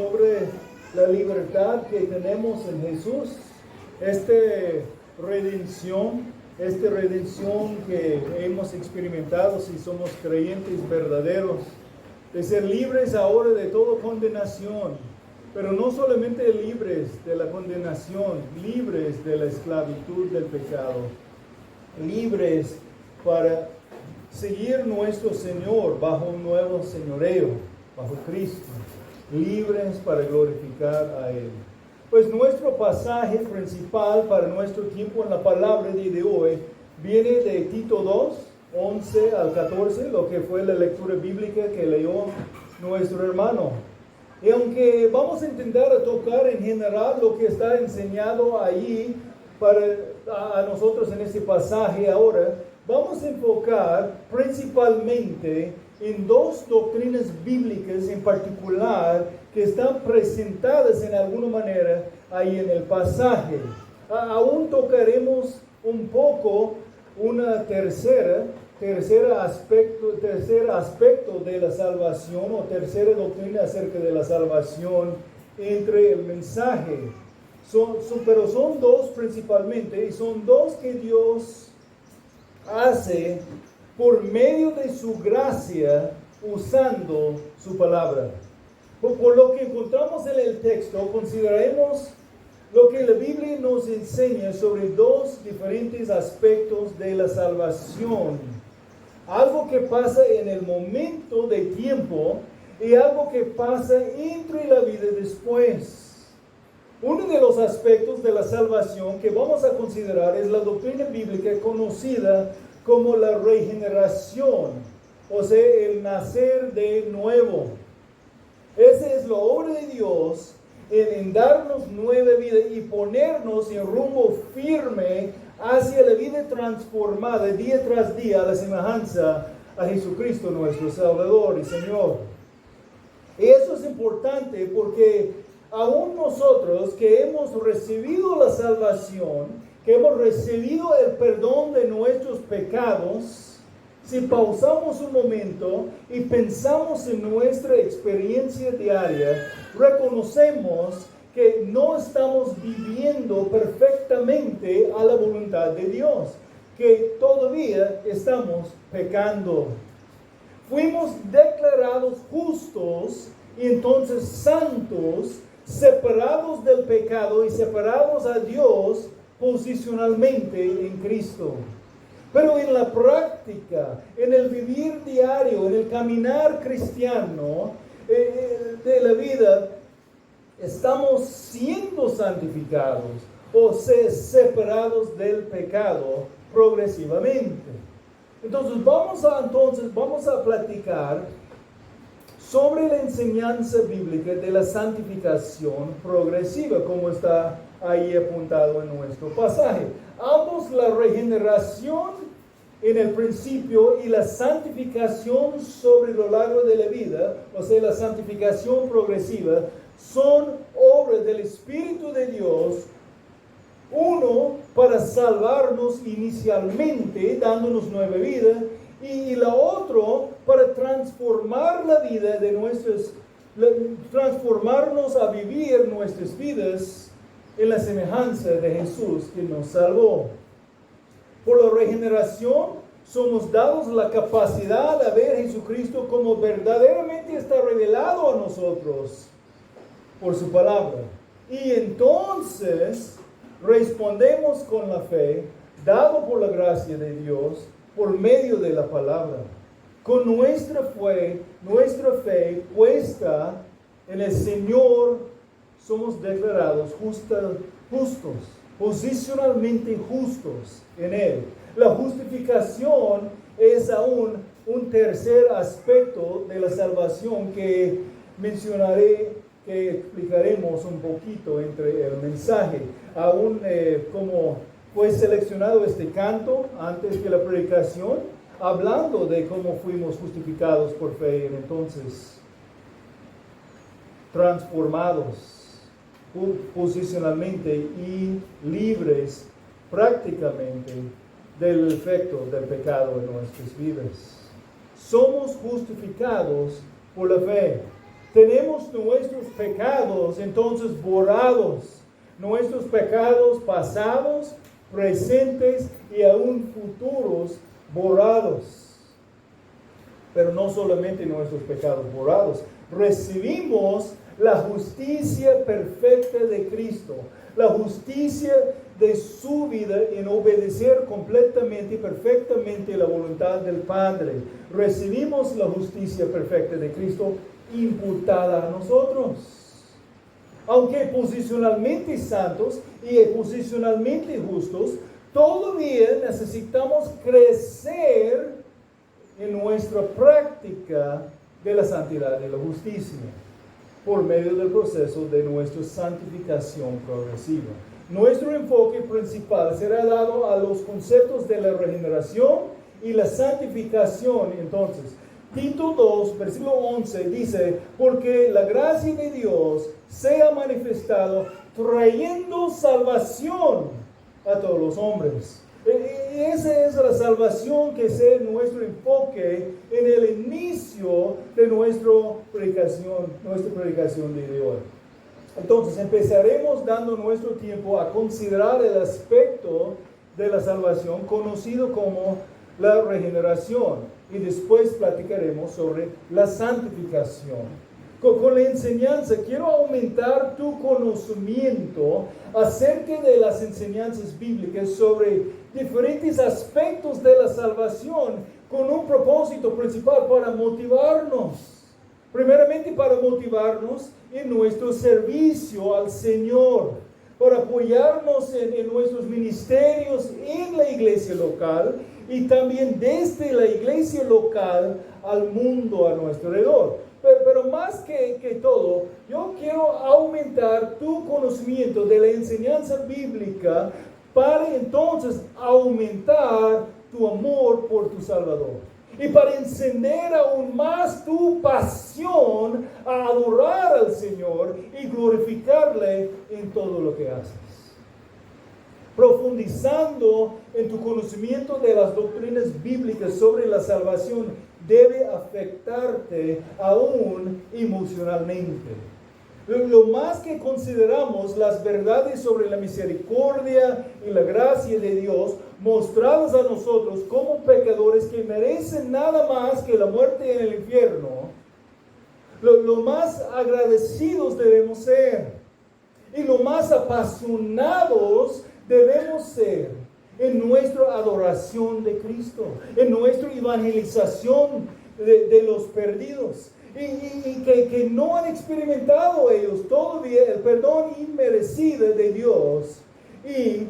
sobre la libertad que tenemos en Jesús, esta redención que hemos experimentado si somos creyentes verdaderos, de ser libres ahora de toda condenación, pero no solamente libres de la condenación, libres de la esclavitud del pecado, libres para seguir nuestro Señor bajo un nuevo señoreo, bajo Cristo, libres para glorificar a Él. Pues nuestro pasaje principal para nuestro tiempo en la palabra de hoy viene de Tito 2, 11 al 14, lo que fue la lectura bíblica que leyó nuestro hermano. Y aunque vamos a intentar tocar en general lo que está enseñado ahí a nosotros en este pasaje ahora, vamos a enfocar principalmente en dos doctrinas bíblicas en particular que están presentadas en alguna manera ahí en el pasaje. Aún tocaremos un poco una tercer aspecto de la salvación o tercera doctrina acerca de la salvación entre el mensaje. Pero son dos principalmente, y son dos que Dios hace por medio de su gracia usando su palabra. Por lo que encontramos en el texto, consideraremos lo que la Biblia nos enseña sobre dos diferentes aspectos de la salvación. Algo que pasa en el momento de tiempo y algo que pasa entre la vida después. Uno de los aspectos de la salvación que vamos a considerar es la doctrina bíblica conocida como la regeneración, o sea, el nacer de nuevo. Esa es la obra de Dios en darnos nueva vida y ponernos en rumbo firme hacia la vida transformada día tras día a la semejanza a Jesucristo nuestro Salvador y Señor. Y eso es importante porque aún nosotros que hemos recibido la salvación, que hemos recibido el perdón de nuestros pecados, si pausamos un momento y pensamos en nuestra experiencia diaria, reconocemos que no estamos viviendo perfectamente a la voluntad de Dios, que todavía estamos pecando. Fuimos declarados justos y entonces santos, separados del pecado y separados a Dios posicionalmente en Cristo. Pero en la práctica, en el vivir diario, en el caminar cristiano de la vida, estamos siendo santificados o separados del pecado progresivamente. Entonces vamos a platicar sobre la enseñanza bíblica de la santificación progresiva, como está ahí apuntado en nuestro pasaje. Ambos, la regeneración en el principio y la santificación sobre lo largo de la vida, o sea, la santificación progresiva, son obras del Espíritu de Dios, uno para salvarnos inicialmente, dándonos nueva vida, y la otra para transformar la vida transformarnos a vivir nuestras vidas en la semejanza de Jesús que nos salvó. Por la regeneración somos dados la capacidad de ver a Jesucristo como verdaderamente está revelado a nosotros por su palabra. Y entonces respondemos con la fe, dado por la gracia de Dios, por medio de la palabra. Con nuestra fe puesta en el Señor, somos declarados justos, posicionalmente justos en Él. La justificación es aún un tercer aspecto de la salvación que mencionaré, que explicaremos un poquito entre el mensaje. Aún como fue seleccionado este canto antes que la predicación, hablando de cómo fuimos justificados por fe, y entonces transformados posicionalmente y libres prácticamente del efecto del pecado en nuestras vidas. Somos justificados por la fe. Tenemos nuestros pecados entonces borrados, nuestros pecados pasados, presentes y aún futuros borrados. Pero no solamente nuestros pecados borrados, recibimos la justicia perfecta de Cristo, la justicia de su vida en obedecer completamente y perfectamente la voluntad del Padre. Recibimos la justicia perfecta de Cristo imputada a nosotros. Aunque posicionalmente santos y posicionalmente justos, todavía necesitamos crecer en nuestra práctica de la santidad y la justicia por medio del proceso de nuestra santificación progresiva. Nuestro enfoque principal será dado a los conceptos de la regeneración y la santificación. Entonces, Tito 2, versículo 11 dice, porque la gracia de Dios se ha manifestado trayendo salvación a todos los hombres. Esa es la salvación que es nuestro enfoque en el inicio de nuestra predicación de hoy. Entonces empezaremos dando nuestro tiempo a considerar el aspecto de la salvación conocido como la regeneración y después platicaremos sobre la santificación. Con la enseñanza quiero aumentar tu conocimiento acerca de las enseñanzas bíblicas sobre diferentes aspectos de la salvación con un propósito principal para motivarnos. Primeramente para motivarnos en nuestro servicio al Señor, para apoyarnos en nuestros ministerios en la iglesia local y también desde la iglesia local al mundo a nuestro alrededor. Pero más que todo, yo quiero aumentar tu conocimiento de la enseñanza bíblica para entonces aumentar tu amor por tu Salvador. Y para encender aún más tu pasión a adorar al Señor y glorificarle en todo lo que haces. Profundizando en tu conocimiento de las doctrinas bíblicas sobre la salvación debe afectarte aún emocionalmente. Lo más que consideramos las verdades sobre la misericordia y la gracia de Dios mostradas a nosotros como pecadores que merecen nada más que la muerte en el infierno, lo más agradecidos debemos ser y lo más apasionados debemos ser en nuestra adoración de Cristo, en nuestra evangelización de los perdidos. Y que no han experimentado ellos todavía el perdón inmerecido de Dios y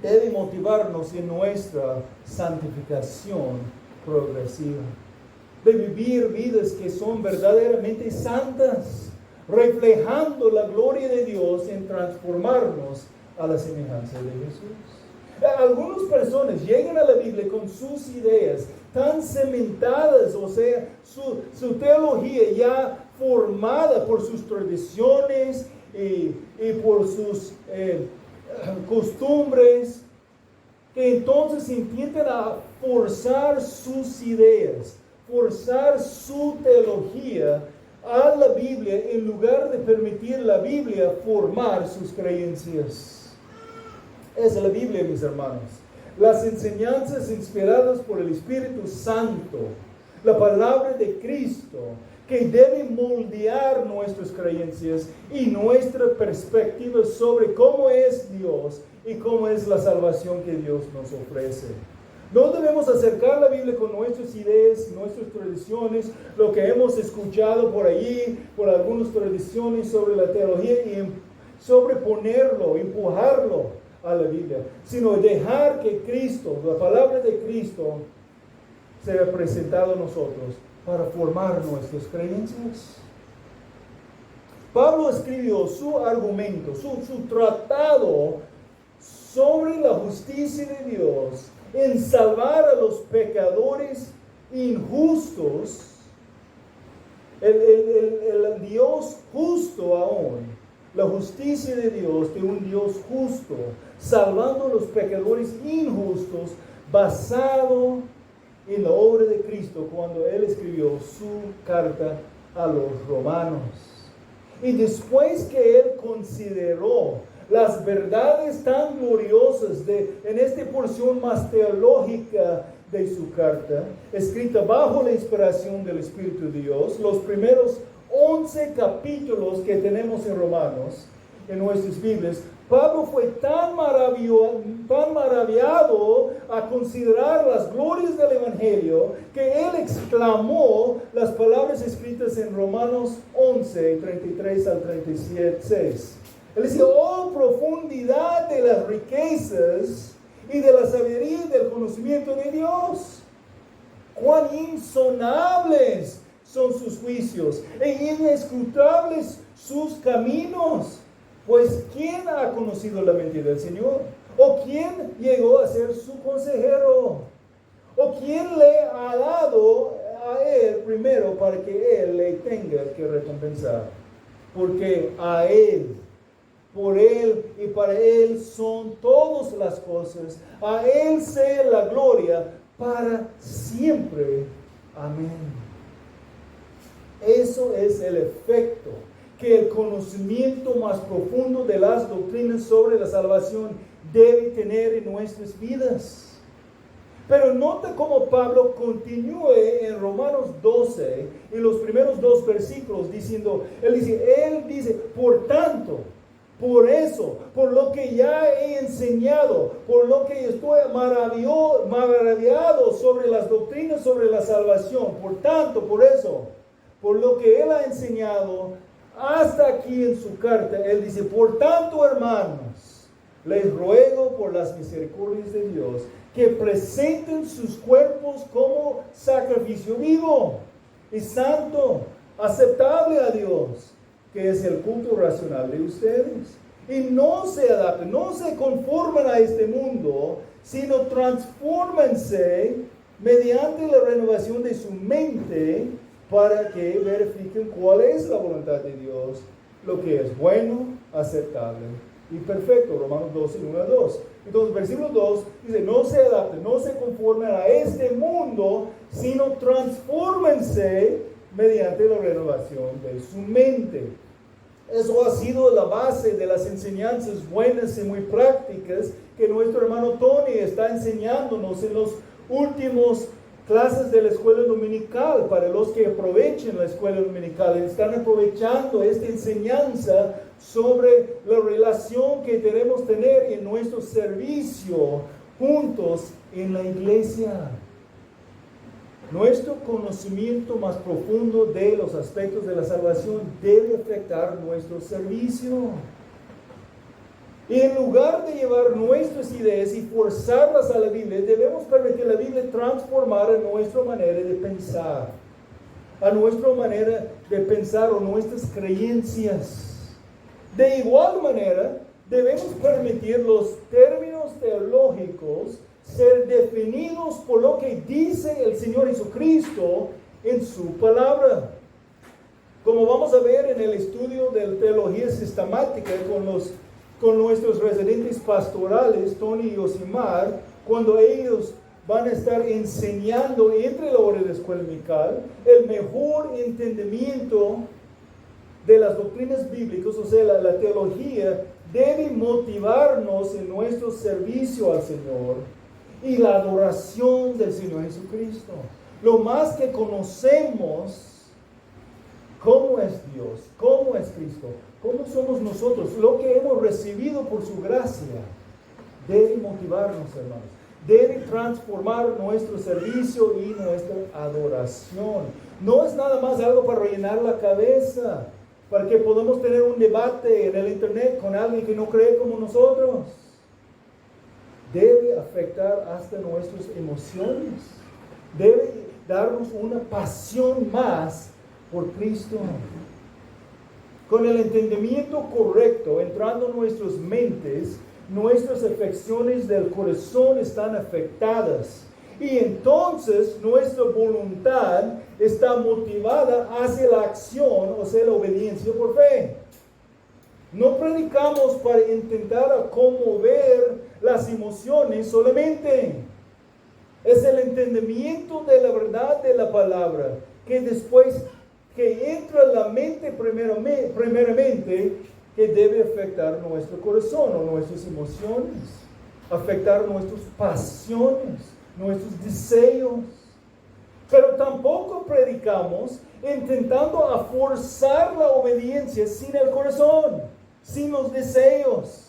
debe motivarnos en nuestra santificación progresiva, de vivir vidas que son verdaderamente santas, reflejando la gloria de Dios en transformarnos a la semejanza de Jesús. Algunas personas llegan a la Biblia con sus ideas tan cementadas, o sea, su teología ya formada por sus tradiciones y por sus costumbres, que entonces intentan a forzar sus ideas, forzar su teología a la Biblia en lugar de permitir la Biblia formar sus creencias. Esa es la Biblia, mis hermanos. Las enseñanzas inspiradas por el Espíritu Santo, la palabra de Cristo, que debe moldear nuestras creencias y nuestra perspectiva sobre cómo es Dios y cómo es la salvación que Dios nos ofrece. No debemos acercar la Biblia con nuestras ideas, nuestras tradiciones, lo que hemos escuchado por allí, por algunas tradiciones sobre la teología y sobreponerlo, empujarlo a la Biblia, sino dejar que Cristo, la palabra de Cristo, sea presentado a nosotros para formar nuestras creencias. Pablo escribió su argumento, su tratado sobre la justicia de Dios en salvar a los pecadores injustos, el Dios justo aún. La justicia de Dios, de un Dios justo, salvando a los pecadores injustos, basado en la obra de Cristo cuando Él escribió su carta a los romanos. Y después que él consideró las verdades tan gloriosas en esta porción más teológica de su carta, escrita bajo la inspiración del Espíritu de Dios, los primeros 11 capítulos que tenemos en Romanos, en nuestras Biblias, Pablo fue tan maravillado a considerar las glorias del Evangelio que él exclamó las palabras escritas en Romanos 11, 33 al 36. Él dice, oh profundidad de las riquezas y de la sabiduría y del conocimiento de Dios. Cuán insonables son sus juicios e inescrutables sus caminos. Pues, ¿quién ha conocido la mente del Señor? ¿O quién llegó a ser su consejero? ¿O quién le ha dado a él primero para que él le tenga que recompensar? Porque a él, por él y para él son todas las cosas. A él sea la gloria para siempre. Amén. Eso es el efecto que el conocimiento más profundo de las doctrinas sobre la salvación debe tener en nuestras vidas. Pero nota cómo Pablo continúe en Romanos 12, en los primeros 2 versículos, diciendo, él dice, por tanto, por eso, por lo que ya he enseñado, por lo que estoy maravillado sobre las doctrinas sobre la salvación, por tanto, por eso, por lo que él ha enseñado, hasta aquí en su carta, él dice, por tanto, hermanos, les ruego por las misericordias de Dios, que presenten sus cuerpos como sacrificio vivo y santo, aceptable a Dios, que es el culto racional de ustedes. Y no se adapten, no se conformen a este mundo, sino transfórmense mediante la renovación de su mente, para que verifiquen cuál es la voluntad de Dios, lo que es bueno, aceptable y perfecto. Romanos 12, 1 a 2. Entonces, versículo 2 dice, no se adapten, no se conformen a este mundo, sino transfórmense mediante la renovación de su mente. Eso ha sido la base de las enseñanzas buenas y muy prácticas que nuestro hermano Tony está enseñándonos en los últimos clases de la escuela dominical. Para los que aprovechen la escuela dominical, están aprovechando esta enseñanza sobre la relación que debemos tener en nuestro servicio juntos en la iglesia. Nuestro conocimiento más profundo de los aspectos de la salvación debe afectar nuestro servicio. Y en lugar de llevar nuestras ideas y forzarlas a la Biblia, debemos permitir a la Biblia transformar a nuestra manera de pensar, o nuestras creencias. De igual manera, debemos permitir los términos teológicos ser definidos por lo que dice el Señor Jesucristo en su palabra. Como vamos a ver en el estudio de la teología sistemática con nuestros residentes pastorales, Tony y Osimar, cuando ellos van a estar enseñando entre la hora de la escuela dominical el mejor entendimiento de las doctrinas bíblicas, o sea, la teología debe motivarnos en nuestro servicio al Señor y la adoración del Señor Jesucristo. Lo más que conocemos cómo es Dios, cómo es Cristo, cómo somos nosotros, lo que hemos recibido por su gracia, debe motivarnos, hermanos. Debe transformar nuestro servicio y nuestra adoración. No es nada más algo para rellenar la cabeza, para que podamos tener un debate en el internet con alguien que no cree como nosotros. Debe afectar hasta nuestras emociones. Debe darnos una pasión más por Cristo. Con el entendimiento correcto entrando en nuestras mentes, nuestras afecciones del corazón están afectadas. Y entonces nuestra voluntad está motivada hacia la acción, o sea, la obediencia por fe. No predicamos para intentar conmover las emociones solamente. Es el entendimiento de la verdad de la palabra que después que entra en la mente primeramente, que debe afectar nuestro corazón o nuestras emociones, afectar nuestras pasiones, nuestros deseos. Pero tampoco predicamos intentando a forzar la obediencia sin el corazón, sin los deseos.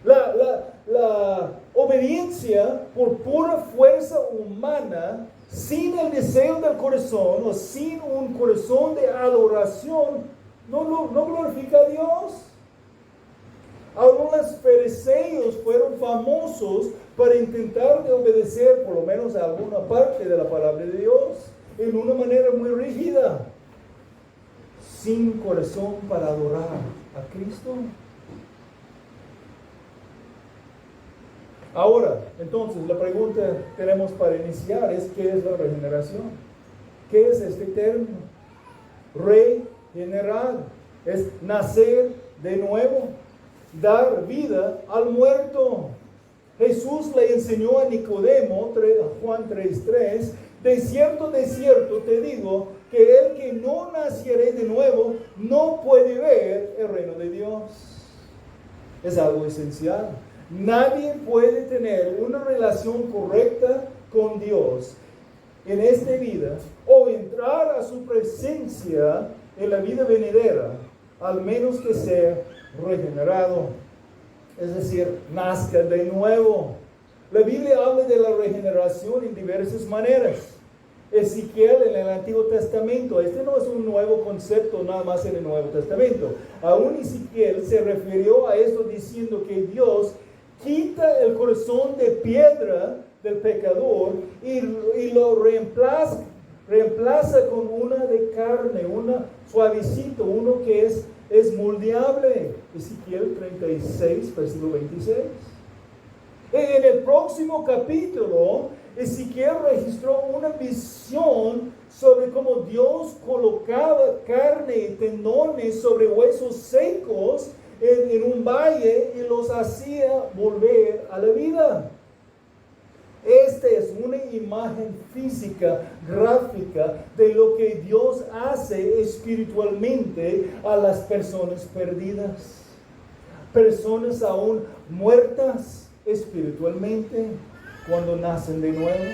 La obediencia por pura fuerza humana, sin el deseo del corazón o sin un corazón de adoración, no glorifica a Dios. Aún los fariseos fueron famosos para intentar de obedecer por lo menos a alguna parte de la palabra de Dios en una manera muy rígida, sin corazón para adorar a Cristo. Ahora, entonces, la pregunta que tenemos para iniciar es: ¿qué es la regeneración? ¿Qué es este término? Regenerar es nacer de nuevo, dar vida al muerto. Jesús le enseñó a Nicodemo, Juan 3:3, de cierto te digo, que el que no naciere de nuevo no puede ver el reino de Dios. Es algo esencial. Nadie puede tener una relación correcta con Dios en esta vida o entrar a su presencia en la vida venidera, al menos que sea regenerado, es decir, nazca de nuevo. La Biblia habla de la regeneración en diversas maneras. Ezequiel en el Antiguo Testamento, este no es un nuevo concepto nada más en el Nuevo Testamento. Aún Ezequiel se refirió a esto diciendo que Dios quita el corazón de piedra del pecador y lo reemplaza con una de carne, una suavecito, uno que es moldeable. Ezequiel 36, versículo 26. En el próximo capítulo, Ezequiel registró una visión sobre cómo Dios colocaba carne y tendones sobre huesos secos en un valle y los hacía volver a la vida. Esta es una imagen física, gráfica, de lo que Dios hace espiritualmente a las personas perdidas. Personas aún muertas espiritualmente cuando nacen de nuevo.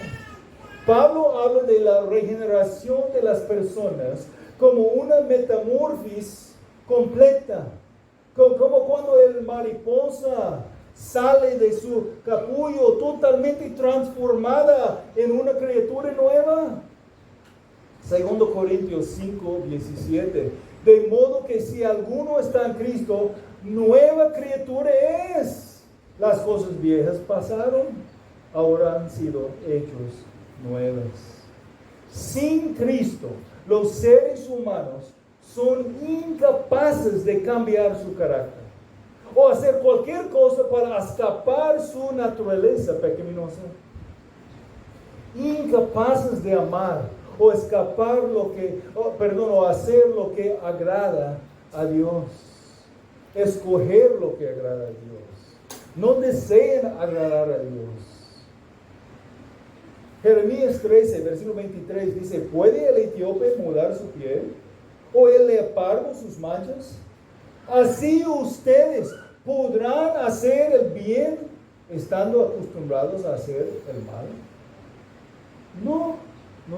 Pablo habla de la regeneración de las personas como una metamorfosis completa. Como cuando el mariposa sale de su capullo totalmente transformada en una criatura nueva. 2 Corintios 5, 17. De modo que si alguno está en Cristo, nueva criatura es. Las cosas viejas pasaron, ahora han sido hechos nuevas. Sin Cristo, los seres humanos son incapaces de cambiar su carácter o hacer cualquier cosa para escapar su naturaleza pecaminosa. Incapaces de amar o escapar o hacer lo que agrada a Dios. Escoger lo que agrada a Dios. No desean agradar a Dios. Jeremías 13, versículo 23 dice: ¿puede el etíope mudar su piel? ¿O el leopardo sus manchas? Así ustedes podrán hacer el bien estando acostumbrados a hacer el mal. No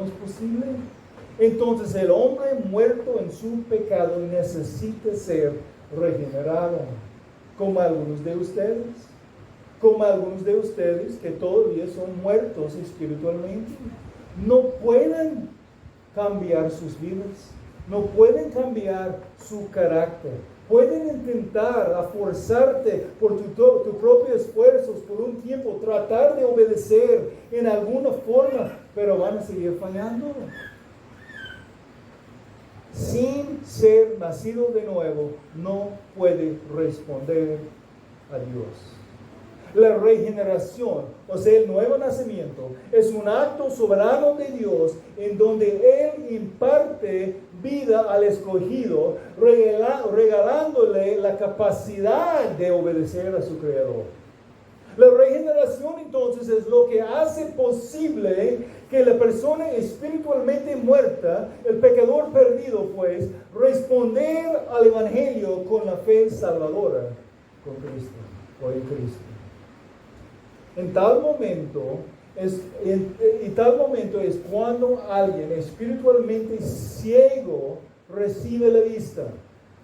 es posible. Entonces el hombre muerto en su pecado necesita ser regenerado, como algunos de ustedes que todavía son muertos espiritualmente. No pueden cambiar sus vidas, no pueden cambiar su carácter. Pueden intentar a forzarte por tus propios esfuerzos por un tiempo, tratar de obedecer en alguna forma, pero van a seguir fallando. Sin ser nacido de nuevo, no puede responder a Dios. La regeneración, o sea, el nuevo nacimiento, es un acto soberano de Dios en donde Él imparte vida al escogido, regalándole la capacidad de obedecer a su Creador. La regeneración entonces es lo que hace posible que la persona espiritualmente muerta, el pecador perdido pues, responder al Evangelio con la fe salvadora con Cristo o en Cristo. En tal momento es cuando alguien espiritualmente ciego recibe la vista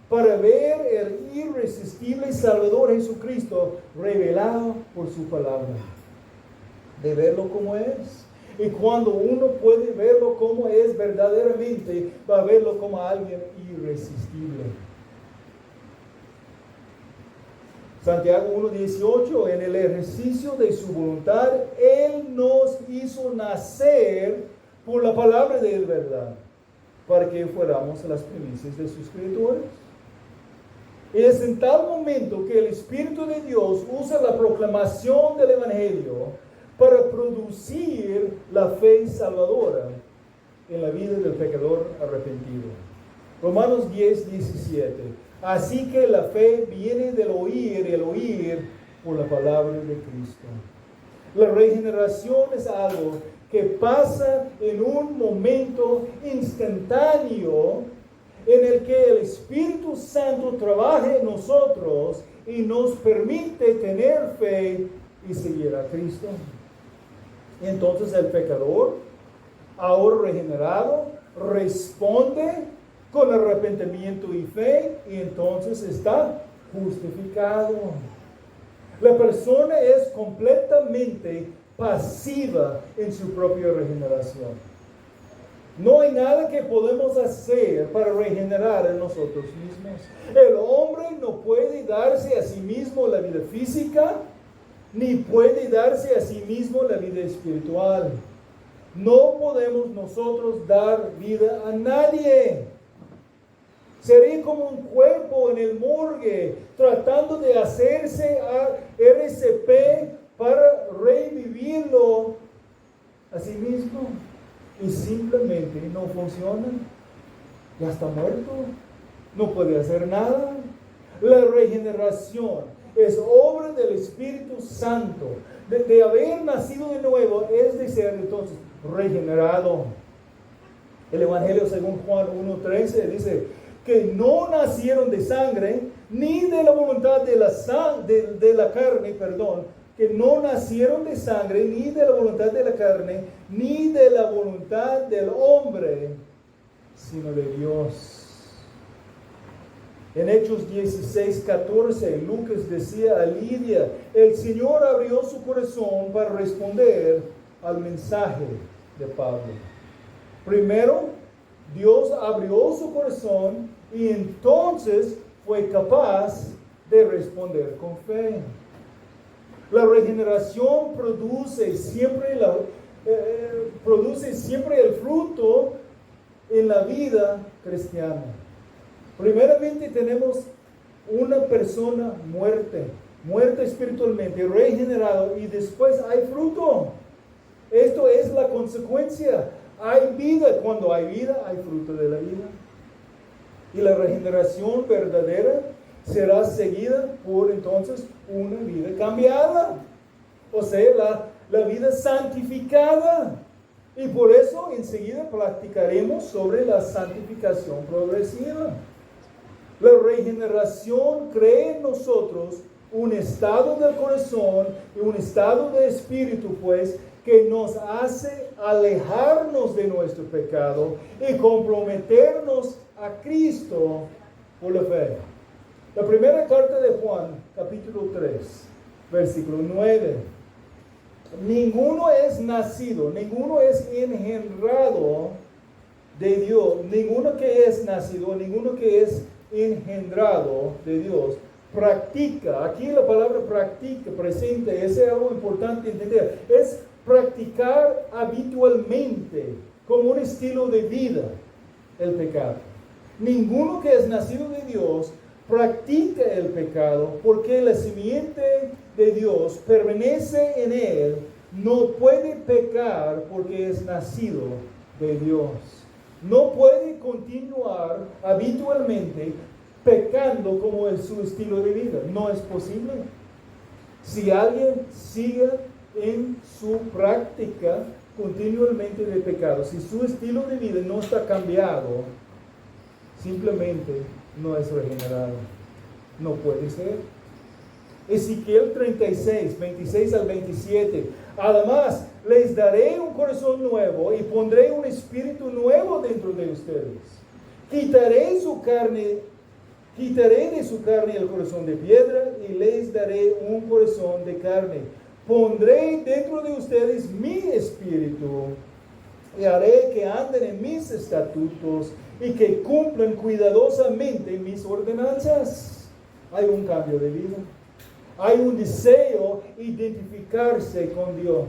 para ver el irresistible Salvador Jesucristo revelado por su palabra. De verlo como es. Y cuando uno puede verlo como es verdaderamente, va a verlo como alguien irresistible. Santiago 1:18, en el ejercicio de su voluntad, Él nos hizo nacer por la palabra de verdad, para que fuéramos las primicias de sus criaturas. Y es en tal momento que el Espíritu de Dios usa la proclamación del Evangelio para producir la fe salvadora en la vida del pecador arrepentido. Romanos 10:17. Así que la fe viene del oír y el oír por la palabra de Cristo. La regeneración es algo que pasa en un momento instantáneo en el que el Espíritu Santo trabaja en nosotros y nos permite tener fe y seguir a Cristo. Entonces el pecador, ahora regenerado, responde con arrepentimiento y fe, y entonces está justificado. La persona es completamente pasiva en su propia regeneración. No hay nada que podemos hacer para regenerar en nosotros mismos. El hombre no puede darse a sí mismo la vida física, ni puede darse a sí mismo la vida espiritual. No podemos nosotros dar vida a nadie. Sería como un cuerpo en el morgue tratando de hacerse a RCP para revivirlo a sí mismo. Y simplemente no funciona. Ya está muerto. No puede hacer nada. La regeneración es obra del Espíritu Santo. De haber nacido de nuevo es de ser entonces regenerado. El Evangelio según Juan 1:13 dice que no nacieron de sangre, ni de la voluntad de la carne, que no nacieron de sangre, ni de la voluntad de la carne, ni de la voluntad del hombre, sino de Dios. En Hechos 16:14, Lucas decía a Lidia, el Señor abrió su corazón para responder al mensaje de Pablo. Primero, Dios abrió su corazón y entonces fue capaz de responder con fe. La regeneración produce siempre el fruto en la vida cristiana. Primeramente tenemos una persona muerta espiritualmente, regenerado, y después hay fruto. Esto es la consecuencia. Hay vida, cuando hay vida, hay fruto de la vida. Y la regeneración verdadera será seguida por entonces una vida cambiada. O sea, la vida santificada. Y por eso enseguida practicaremos sobre la santificación progresiva. La regeneración crea en nosotros un estado del corazón y un estado de espíritu, pues, que nos hace alejarnos de nuestro pecado y comprometernos a Cristo por la fe. La primera carta de Juan, capítulo 3, versículo 9. Ninguno es nacido, ninguno es engendrado de Dios, ninguno que es nacido, ninguno que es engendrado de Dios practica. Aquí la palabra practica, presente, es algo importante entender. Es practicar habitualmente, como un estilo de vida, el pecado. Ninguno que es nacido de Dios practica el pecado, porque la simiente de Dios permanece en él. No puede pecar porque es nacido de Dios. No puede continuar habitualmente pecando como es su estilo de vida. No es posible. Si alguien sigue en su práctica continuamente de pecado, si su estilo de vida no está cambiado, simplemente no es regenerado. No puede ser. Ezequiel 36, 26 al 27. Además, les daré un corazón nuevo y pondré un espíritu nuevo dentro de ustedes. Quitaré de su carne el corazón de piedra y les daré un corazón de carne. Pondré dentro de ustedes mi espíritu y haré que anden en mis estatutos y que cumplan cuidadosamente mis ordenanzas. Hay un cambio de vida. Hay un deseo de identificarse con Dios.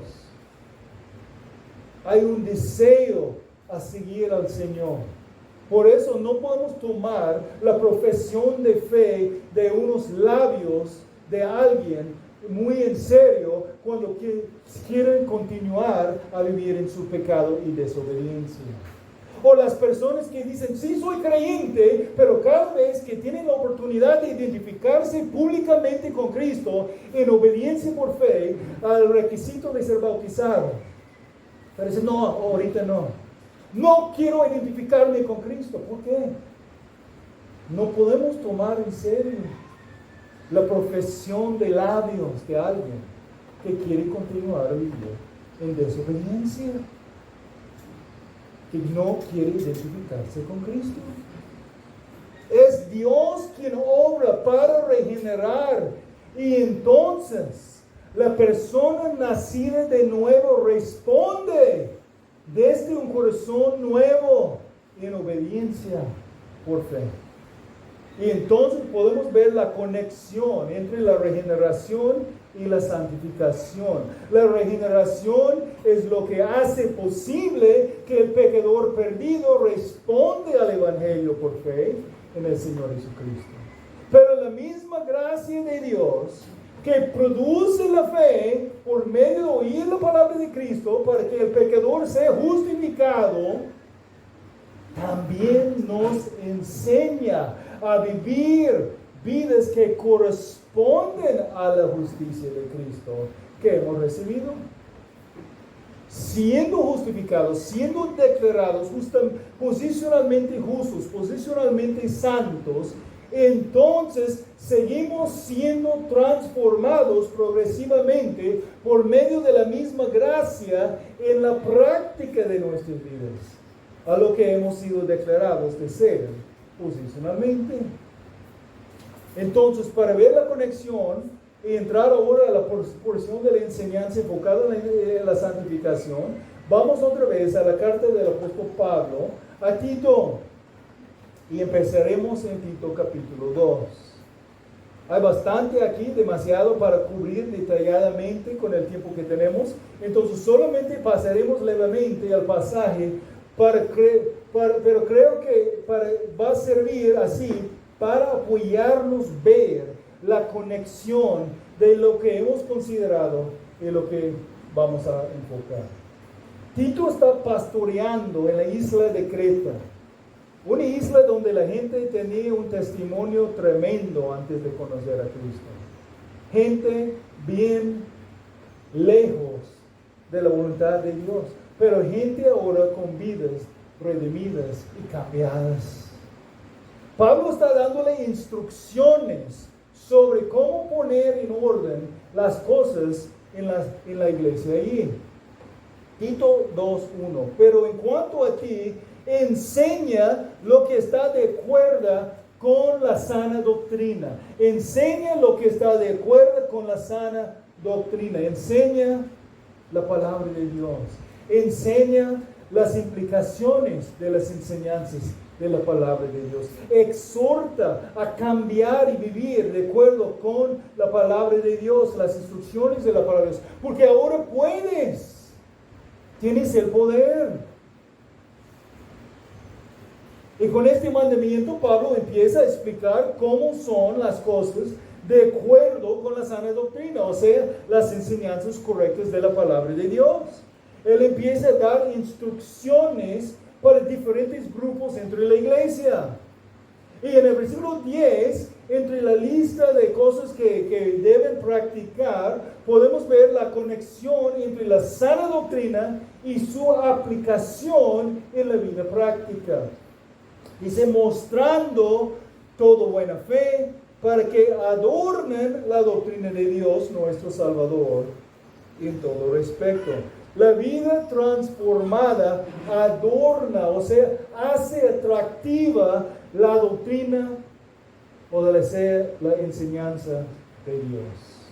Hay un deseo a seguir al Señor. Por eso no podemos tomar la profesión de fe de unos labios de alguien muy en serio cuando quieren continuar a vivir en su pecado y desobediencia. O las personas que dicen, sí soy creyente, pero cada vez que tienen la oportunidad de identificarse públicamente con Cristo en obediencia por fe al requisito de ser bautizado, pero dicen, no, ahorita no. No quiero identificarme con Cristo. ¿Por qué? No podemos tomar en serio la profesión de labios de alguien que quiere continuar a vivir en desobediencia, que no quiere identificarse con Cristo. Es Dios quien obra para regenerar, y entonces la persona nacida de nuevo responde desde un corazón nuevo en obediencia por fe. Y entonces podemos ver la conexión entre la regeneración y la santificación. La regeneración es lo que hace posible que el pecador perdido responde al Evangelio por fe en el Señor Jesucristo. Pero la misma gracia de Dios que produce la fe por medio de oír la palabra de Cristo para que el pecador sea justificado, también nos enseña a vivir vidas que corresponden a la justicia de Cristo que hemos recibido. Siendo justificados, siendo declarados posicionalmente justos, posicionalmente santos, entonces seguimos siendo transformados progresivamente por medio de la misma gracia en la práctica de nuestras vidas, a lo que hemos sido declarados de ser posicionalmente. Entonces, para ver la conexión y entrar ahora a la porción de la enseñanza enfocada en la santificación, vamos otra vez a la carta del apóstol Pablo a Tito. Y empezaremos en Tito capítulo 2. Hay bastante aquí, demasiado para cubrir detalladamente con el tiempo que tenemos. Entonces solamente pasaremos levemente al pasaje, pero creo que va a servir así para apoyarnos ver la conexión de lo que hemos considerado y lo que vamos a enfocar. Tito está pastoreando en la isla de Creta. Una isla donde la gente tenía un testimonio tremendo antes de conocer a Cristo. Gente bien lejos de la voluntad de Dios, pero gente ahora con vidas redimidas y cambiadas. Pablo está dándole instrucciones sobre cómo poner en orden las cosas en la iglesia allí. Tito 2:1. Pero en cuanto a ti, enseña lo que está de acuerdo con la sana doctrina. Enseña lo que está de acuerdo con la sana doctrina. Enseña la palabra de Dios. Enseña las implicaciones de las enseñanzas de la palabra de Dios. Exhorta a cambiar y vivir de acuerdo con la palabra de Dios, las instrucciones de la palabra de Dios. Porque ahora puedes. Tienes el poder. Y con este mandamiento Pablo empieza a explicar cómo son las cosas de acuerdo con la sana doctrina, o sea, las enseñanzas correctas de la palabra de Dios. Él empieza a dar instrucciones para diferentes grupos entre la iglesia. Y en el versículo 10, entre la lista de cosas que deben practicar, podemos ver la conexión entre la sana doctrina y su aplicación en la vida práctica. Dice, mostrando toda buena fe para que adornen la doctrina de Dios, nuestro Salvador, en todo respecto. La vida transformada adorna, o sea, hace atractiva la doctrina o debe ser la enseñanza de Dios.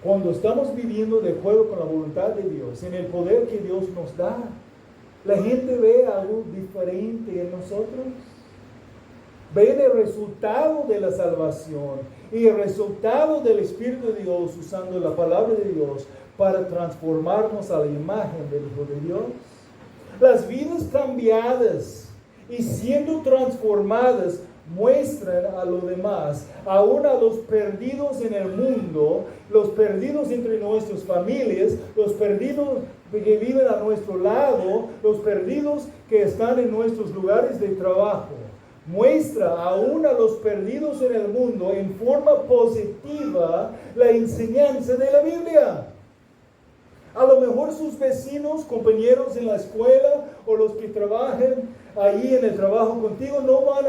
Cuando estamos viviendo de acuerdo con la voluntad de Dios, en el poder que Dios nos da, la gente ve algo diferente en nosotros. Ven el resultado de la salvación y el resultado del Espíritu de Dios usando la palabra de Dios para transformarnos a la imagen del Hijo de Dios. Las vidas cambiadas y siendo transformadas muestran a los demás, aún a los perdidos en el mundo, los perdidos entre nuestras familias, los perdidos que viven a nuestro lado, los perdidos que están en nuestros lugares de trabajo. Muestra aún a los perdidos en el mundo en forma positiva la enseñanza de la Biblia. A lo mejor sus vecinos, compañeros en la escuela o los que trabajan ahí en el trabajo contigo no van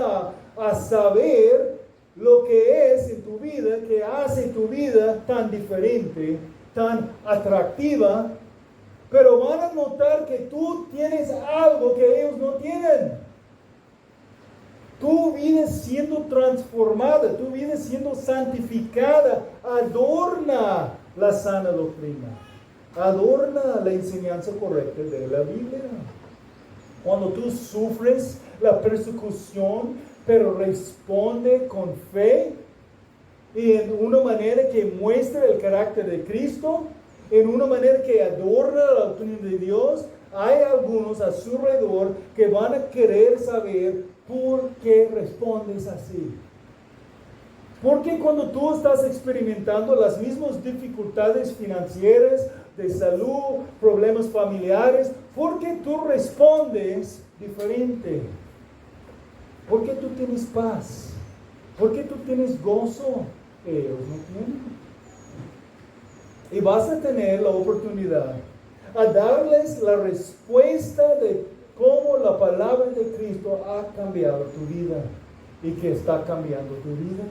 a saber lo que es en tu vida, que hace tu vida tan diferente, tan atractiva, pero van a notar que tú tienes algo que ellos no tienen. Tu vida siendo transformada, tu vida siendo santificada, adorna la sana doctrina, adorna la enseñanza correcta de la Biblia. Cuando tú sufres la persecución, pero responde con fe y en una manera que muestra el carácter de Cristo, en una manera que adorna la doctrina de Dios, hay algunos a su alrededor que van a querer saber por qué respondes así. Porque cuando tú estás experimentando las mismas dificultades financieras, de salud, problemas familiares, ¿por qué tú respondes diferente? ¿Por qué tú tienes paz? ¿Por qué tú tienes gozo? Ellos no tienen. Y vas a tener la oportunidad a darles la respuesta de cómo la palabra de Cristo ha cambiado tu vida y que está cambiando tu vida.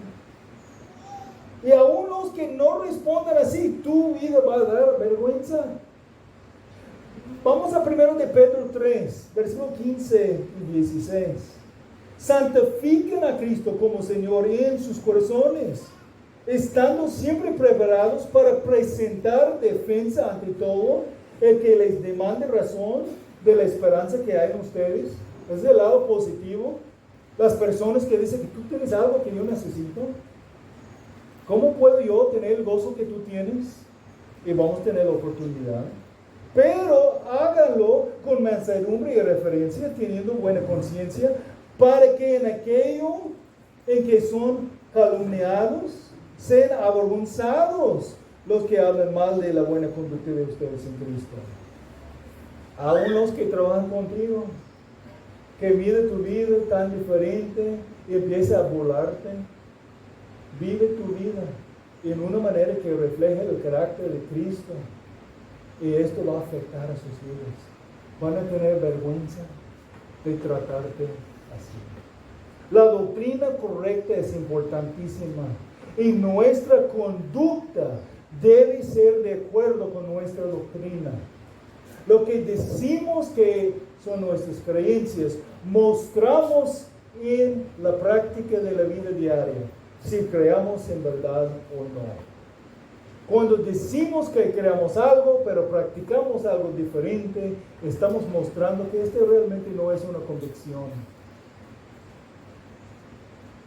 Y aún los que no respondan así, tu vida va a dar vergüenza. Vamos a 1 de Pedro 3, versículo 15 y 16. Santifiquen a Cristo como Señor en sus corazones, estando siempre preparados para presentar defensa ante todo el que les demande razón de la esperanza que hay en ustedes. Es el lado positivo. Las personas que dicen que tú tienes algo que yo necesito. ¿Cómo puedo yo tener el gozo que tú tienes? Y vamos a tener la oportunidad. Pero háganlo con mansedumbre y referencia, teniendo buena conciencia, para que en aquello en que son calumniados, sean avergonzados los que hablan mal de la buena conducta de ustedes en Cristo. Aún los que trabajan contigo, que vive tu vida tan diferente y empieza a burlarte, vive tu vida en una manera que refleje el carácter de Cristo, y esto va a afectar a sus vidas. Van a tener vergüenza de tratarte así. La doctrina correcta es importantísima y nuestra conducta debe ser de acuerdo con nuestra doctrina. Lo que decimos que son nuestras creencias, mostramos en la práctica de la vida diaria, si creamos en verdad o no. Cuando decimos que creamos algo, pero practicamos algo diferente, estamos mostrando que este realmente no es una convicción.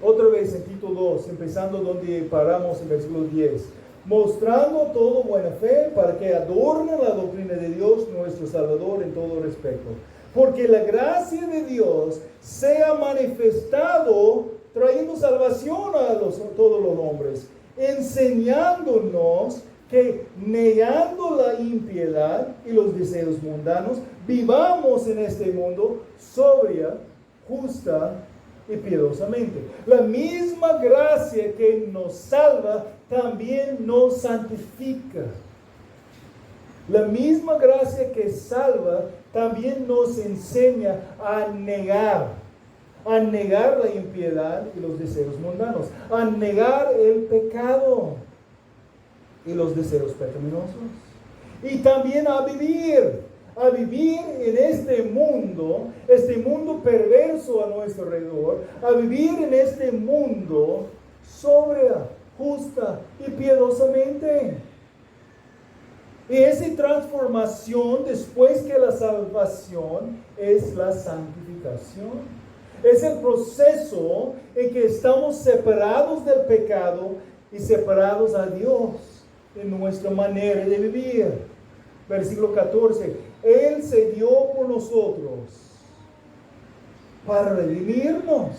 Otra vez en Tito 2, empezando donde paramos en versículo 10. Mostrando todo buena fe para que adorne la doctrina de Dios, nuestro Salvador, en todo respecto. Porque la gracia de Dios sea manifestado, trayendo salvación a todos los hombres, enseñándonos que negando la impiedad y los deseos mundanos, vivamos en este mundo sobria, justa y piadosamente. La misma gracia que nos salva también nos santifica. La misma gracia que salva también nos enseña a negar la impiedad y los deseos mundanos, a negar el pecado y los deseos pecaminosos, y también a vivir en este mundo perverso a nuestro alrededor, a vivir en este mundo sobria, justa y piadosamente. Y esa transformación después que la salvación es la santificación. Es el proceso en que estamos separados del pecado y separados a Dios en nuestra manera de vivir. Versículo 14. Él se dio por nosotros para redimirnos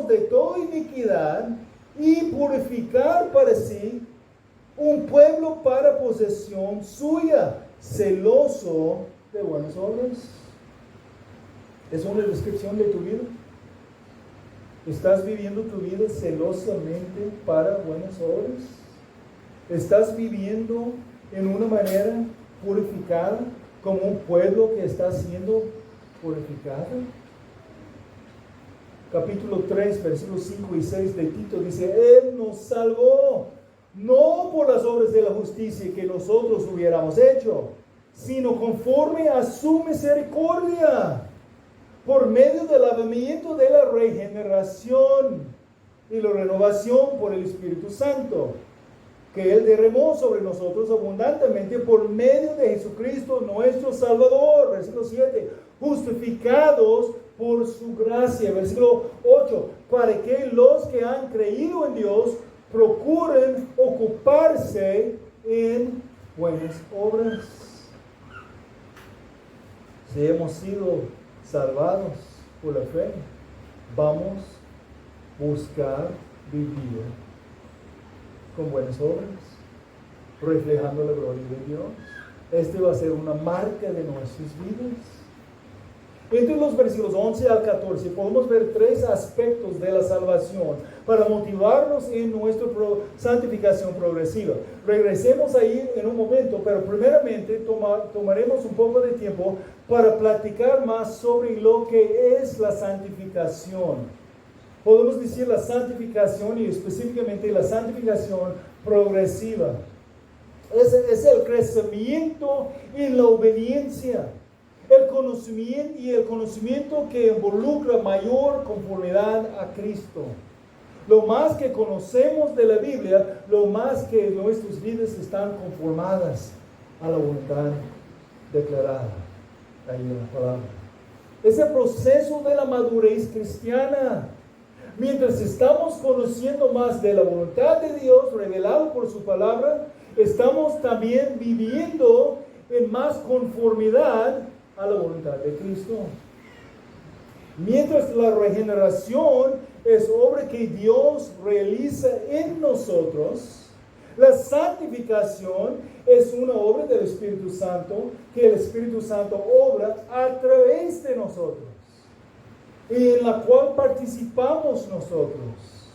de toda iniquidad y purificar para sí un pueblo para posesión suya, celoso de buenas obras. ¿Es una descripción de tu vida? ¿Estás viviendo tu vida celosamente para buenas obras? ¿Estás viviendo en una manera purificada como un pueblo que está siendo purificado? Capítulo 3, versículos 5 y 6 de Tito dice: Él nos salvó, no por las obras de la justicia que nosotros hubiéramos hecho, sino conforme a su misericordia, por medio del lavamiento de la regeneración y la renovación por el Espíritu Santo, que Él derramó sobre nosotros abundantemente por medio de Jesucristo nuestro Salvador. Versículo 7, justificados por su gracia. Versículo 8, para que los que han creído en Dios procuren ocuparse en buenas obras. Si hemos sido salvados por la fe, vamos a buscar vivir con buenas obras, reflejando la gloria de Dios. Este va a ser una marca de nuestras vidas. Entre los versículos 11 al 14 podemos ver tres aspectos de la salvación para motivarnos en nuestra santificación progresiva. Regresemos ahí en un momento, pero primeramente tomaremos un poco de tiempo para platicar más sobre lo que es la santificación. Podemos decir la santificación y específicamente la santificación progresiva. Es el crecimiento en la obediencia. El conocimiento que involucra mayor conformidad a Cristo. Lo más que conocemos de la Biblia, lo más que nuestras vidas están conformadas a la voluntad declarada ahí en la palabra. Es el proceso de la madurez cristiana. Mientras estamos conociendo más de la voluntad de Dios revelado por su palabra, estamos también viviendo en más conformidad a la voluntad de Cristo. Mientras la regeneración es obra que Dios realiza en nosotros, la santificación es una obra del Espíritu Santo que el Espíritu Santo obra a través de nosotros y en la cual participamos nosotros.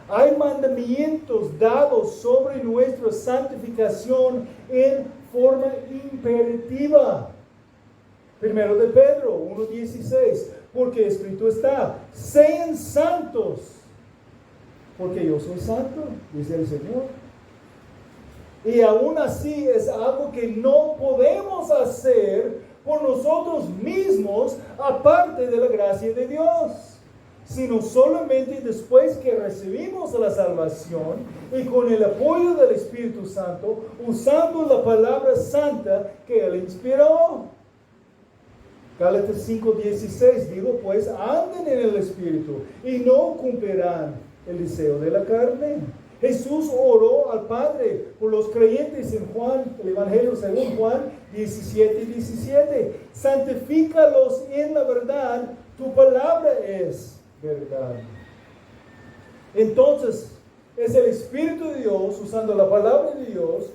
Hay mandamientos dados sobre nuestra santificación en forma imperativa. Primero de Pedro 1:16, porque escrito está: sean santos, porque yo soy santo, dice el Señor. Y aún así es algo que no podemos hacer por nosotros mismos, aparte de la gracia de Dios, sino solamente después que recibimos la salvación y con el apoyo del Espíritu Santo, usando la palabra santa que Él inspiró. Gálatas 5:16, digo pues, anden en el Espíritu y no cumplirán el deseo de la carne. Jesús oró al Padre por los creyentes en Juan, el Evangelio según Juan 17:17. Santifícalos en la verdad, tu palabra es verdad. Entonces, es el Espíritu de Dios, usando la palabra de Dios,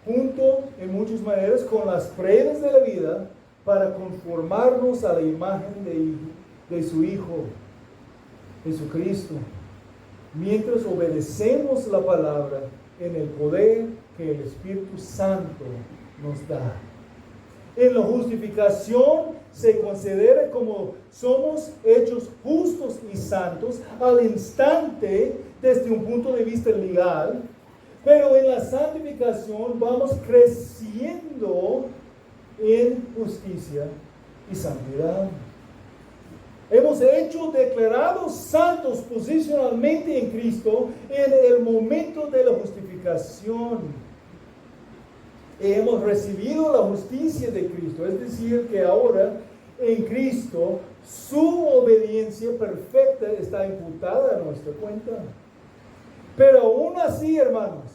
junto en muchas maneras con las pruebas de la vida, para conformarnos a la imagen de su Hijo, Jesucristo, mientras obedecemos la palabra en el poder que el Espíritu Santo nos da. En la justificación se considera como somos hechos justos y santos al instante desde un punto de vista legal, pero en la santificación vamos creciendo en justicia y santidad. Hemos hecho declarados santos posicionalmente en Cristo en el momento de la justificación. Hemos recibido la justicia de Cristo, es decir, que ahora en Cristo su obediencia perfecta está imputada a nuestra cuenta. Pero aún así, hermanos,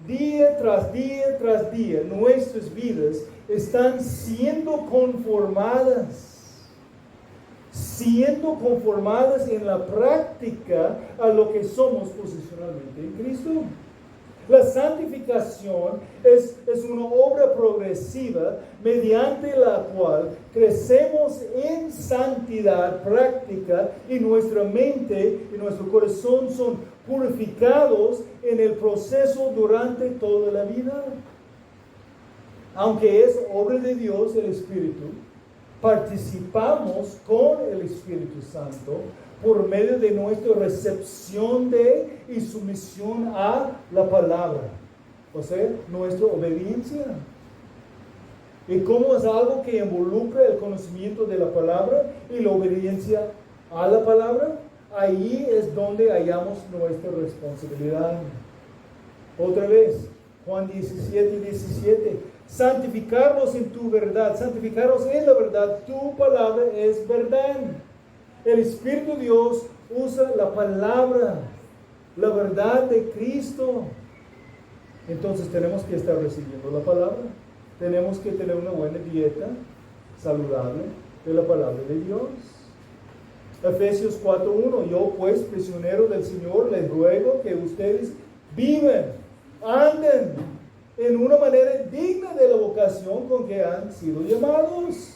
día tras día tras día, nuestras vidas están siendo conformadas en la práctica a lo que somos posicionalmente en Cristo. La santificación es una obra progresiva mediante la cual crecemos en santidad práctica y nuestra mente y nuestro corazón son purificados en el proceso durante toda la vida. Aunque es obra de Dios el Espíritu, participamos con el Espíritu Santo por medio de nuestra recepción de y sumisión a la palabra, o sea, nuestra obediencia. Y como es algo que involucra el conocimiento de la palabra y la obediencia a la palabra, ahí es donde hallamos nuestra responsabilidad. Otra vez, Juan 17:17, santificarlos en tu verdad, santificarlos en la verdad, tu palabra es verdad. El Espíritu de Dios usa la palabra, la verdad de Cristo. Entonces tenemos que estar recibiendo la palabra. Tenemos que tener una buena dieta saludable de la palabra de Dios. Efesios 4:1, yo pues, prisionero del Señor, les ruego que ustedes vivan, anden en una manera digna de la vocación con que han sido llamados.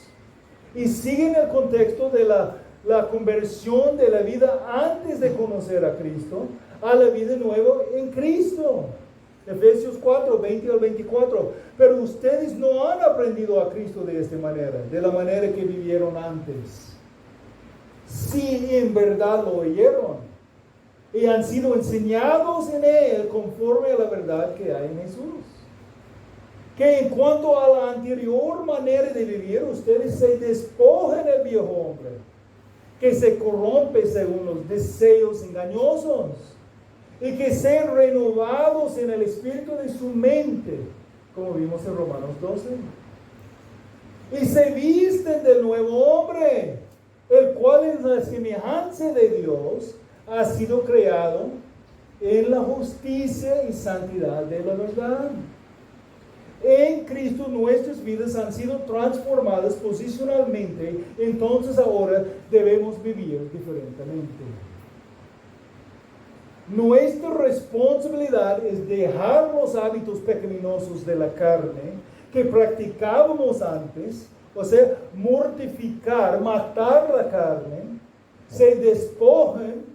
Y siguen el contexto de la conversión de la vida antes de conocer a Cristo a la vida nueva en Cristo. Efesios 4:20 al 24. Pero ustedes no han aprendido a Cristo de esta manera, de la manera que vivieron antes. Si en verdad lo oyeron y han sido enseñados en Él conforme a la verdad que hay en Jesús. Que en cuanto a la anterior manera de vivir, ustedes se despojen del viejo hombre, que se corrompe según los deseos engañosos, y que sean renovados en el espíritu de su mente, como vimos en Romanos 12. Y se visten del nuevo hombre, el cual en la semejanza de Dios ha sido creado en la justicia y santidad de la verdad. En Cristo nuestras vidas han sido transformadas posicionalmente, entonces ahora debemos vivir diferentemente. Nuestra responsabilidad es dejar los hábitos pecaminosos de la carne que practicábamos antes, o sea, mortificar, matar la carne, se despojen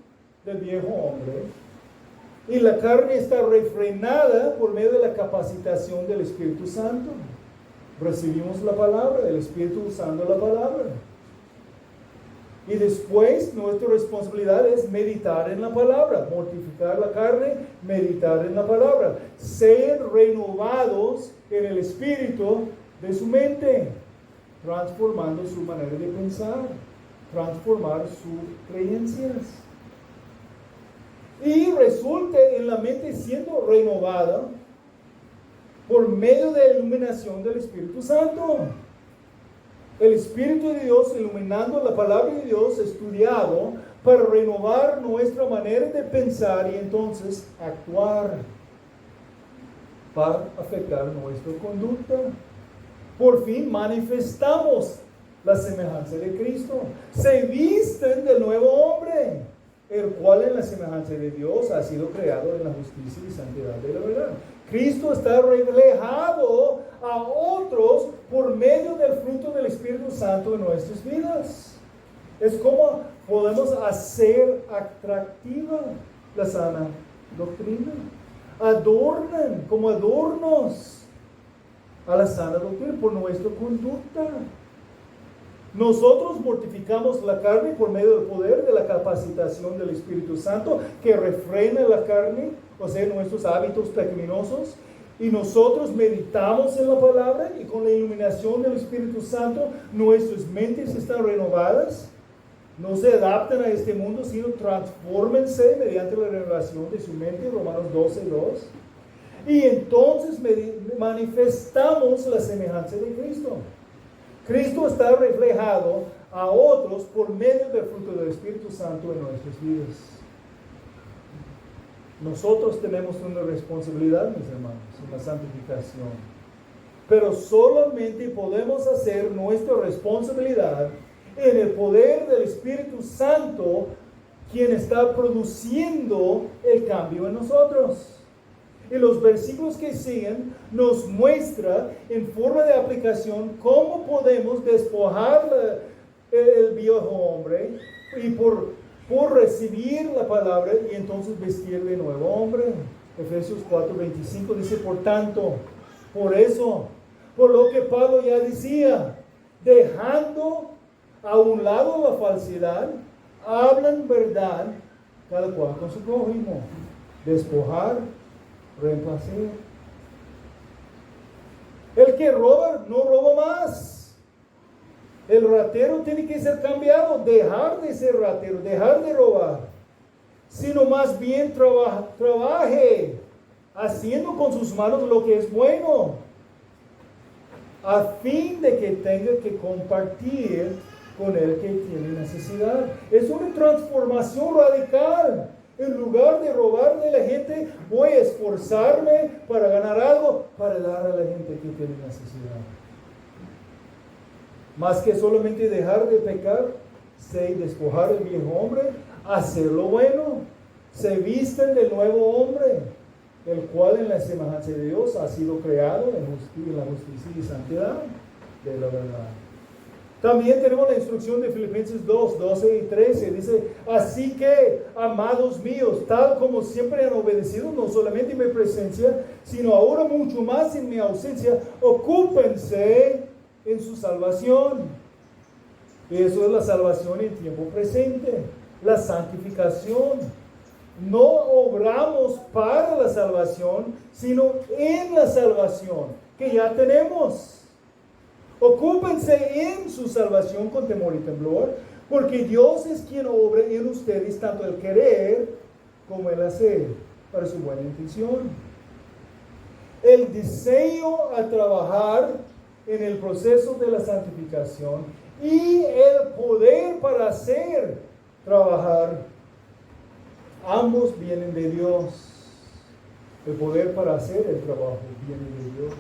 del viejo hombre. Y la carne está refrenada por medio de la capacitación del Espíritu Santo. Recibimos la palabra, el Espíritu usando la palabra. Y después nuestra responsabilidad es meditar en la palabra, mortificar la carne, meditar en la palabra. Ser renovados en el espíritu de su mente, transformando su manera de pensar, transformar sus creencias. Y resulte en la mente siendo renovada por medio de la iluminación del Espíritu Santo. El Espíritu de Dios iluminando la palabra de Dios estudiado para renovar nuestra manera de pensar y entonces actuar para afectar nuestra conducta. Por fin manifestamos la semejanza de Cristo. Se visten del nuevo hombre, el cual en la semejanza de Dios ha sido creado en la justicia y santidad de la verdad. Cristo está reflejado a otros por medio del fruto del Espíritu Santo en nuestras vidas. Es como podemos hacer atractiva la sana doctrina. Adornan como adornos a la sana doctrina por nuestra conducta. Nosotros mortificamos la carne por medio del poder de la capacitación del Espíritu Santo que refrena la carne, o sea, nuestros hábitos pecaminosos. Y nosotros meditamos en la palabra y con la iluminación del Espíritu Santo nuestras mentes están renovadas. No se adaptan a este mundo, sino transfórmense mediante la renovación de su mente, Romanos 12:2. Y entonces manifestamos la semejanza de Cristo. Cristo está reflejado a otros por medio del fruto del Espíritu Santo en nuestras vidas. Nosotros tenemos una responsabilidad, mis hermanos, en la santificación. Pero solamente podemos hacer nuestra responsabilidad en el poder del Espíritu Santo, quien está produciendo el cambio en nosotros. Y los versículos que siguen nos muestra en forma de aplicación cómo podemos despojar el viejo hombre y por recibir la palabra y entonces vestir de nuevo hombre. Efesios 4:25 dice, por tanto, por eso, por lo que Pablo ya decía, dejando a un lado la falsedad, hablan verdad, cada cual con su prójimo. Despojar, reemplazar. El que roba, no roba más. El ratero tiene que ser cambiado, dejar de ser ratero, dejar de robar, sino más bien trabaje, haciendo con sus manos lo que es bueno, a fin de que tenga que compartir con el que tiene necesidad. Es una transformación radical. En lugar de robarle a la gente, voy a esforzarme para ganar algo, para dar a la gente que tiene necesidad. Más que solamente dejar de pecar, se despojar el viejo hombre, hacer lo bueno, se visten del nuevo hombre, el cual en la semejanza de Dios ha sido creado en la justicia y santidad de la verdad. También tenemos la instrucción de Filipenses 2, 12 y 13. Dice, así que, amados míos, tal como siempre han obedecido, no solamente en mi presencia, sino ahora mucho más en mi ausencia, ocúpense en su salvación. Eso es la salvación en tiempo presente, la santificación. No obramos para la salvación, sino en la salvación que ya tenemos. Ocúpense en su salvación con temor y temblor, porque Dios es quien obra en ustedes tanto el querer como el hacer para su buena intención. El deseo a trabajar en el proceso de la santificación y el poder para hacer trabajar, ambos vienen de Dios. El poder para hacer el trabajo viene de Dios.